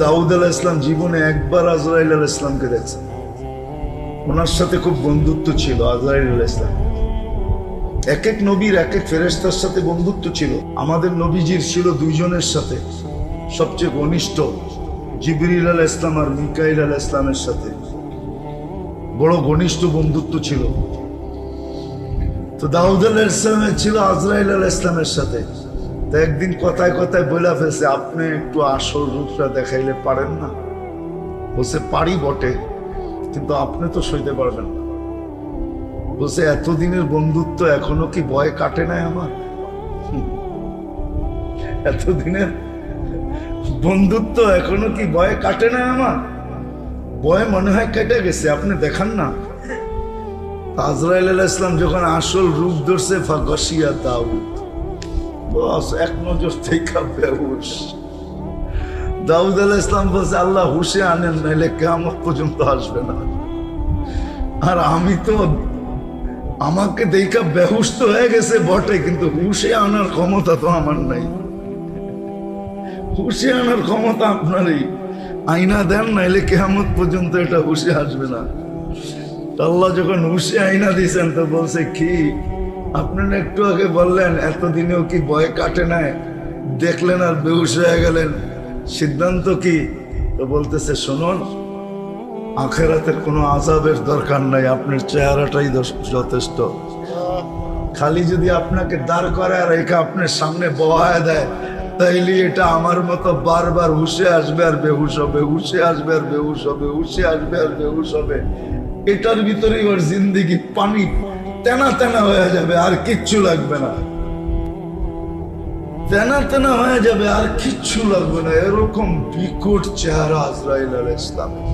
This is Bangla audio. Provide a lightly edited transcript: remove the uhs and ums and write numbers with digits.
দাউদ আলাইহিস সালাম জীবনে একবার আজরাইল আলাইহিস সালামকে দেখছেন। ওনার সাথে খুব বন্ধুত্ব ছিল আজরাইল আলাইহিস সালাম। এক এক নবীর এক এক ফেরেশতার সাথে বন্ধুত্ব ছিল। আমাদের নবীজির ছিল দুইজনের সাথে, সবচেয়ে ঘনিষ্ঠ জিবরিল আলাইহিস সালাম আর মিকাইল আলাইহিস সালামের সাথে বড় ঘনিষ্ঠ বন্ধুত্ব ছিল। তো দাউদ আলাইহিস সালামের ছিল আজরাইল আলাইহিস সালামের সাথে। তো একদিন কথায় কথায় বলে ফেলছে, আপনি একটু আসল রূপটা দেখাইলে পারেন না? বলছে, পারি বটে, কিন্তু আপনি তো সইতে পারবেন না। বলছে, এতদিনের বন্ধুত্ব এখনো কি ভয় কাটে নাই আমার? এতদিনের বন্ধুত্ব এখনো কি ভয় কাটে নাই আমার? ভয় মনে হয় কেটে গেছে, আপনি দেখান না। আজরাইল আলাইহিস সালাম যখন আসল রূপ ধরছে, ফাগাশিয়া দাউদ, বস এক নজর থেকে বেহুশ। দাউদ আলাইহিস সালাম বলছে, আল্লাহ হুশে আনেন, নাইলে কিয়ামত পর্যন্ত আসবে না। আর আমি তো, আমাকে দেখা বেহুশ তো হয়ে গেছে বটে, কিন্তু হুশে আনার ক্ষমতা তো আমার নাই। হুশে আনার ক্ষমতা আপনারই। আইনা দেন, নাইলে কিয়ামত পর্যন্ত এটা হুশে আসবে না। আল্লাহ যখন হুশে আইনা দিয়েছেন, তো বলছে, কি আপনারা একটু আগে বললেন এতদিনেও কি ভয় কাটে নাই, দেখলেন আর বেহুশ হয়ে গেলেন, সিদ্ধান্ত কি? তো বলতেছে, শুনুন, আখেরাতের কোনো আযাবের দরকার নাই, আপনার চেহারাটাই যথেষ্ট। খালি যদি আপনাকে দাঁড় করে আর একে আপনার সামনে বহায় দেয়, তাইলে এটা আমার মতো বারবার হুশে আসবে আর বেহুশ হবে, হুশে আসবে আর বেহুশ হবে, হুশে আসবে আর বেহুশ হবে। এটার ভিতরেই ওর জিন্দেগি পানি তেনা তেনা হয়ে যাবে, আর কিচ্ছু লাগবে না। তেনা তেনা হয়ে যাবে, আর কিচ্ছু লাগবে না। এরকম বিকট চেহারা আজরাইল আলাইহিস সালামের।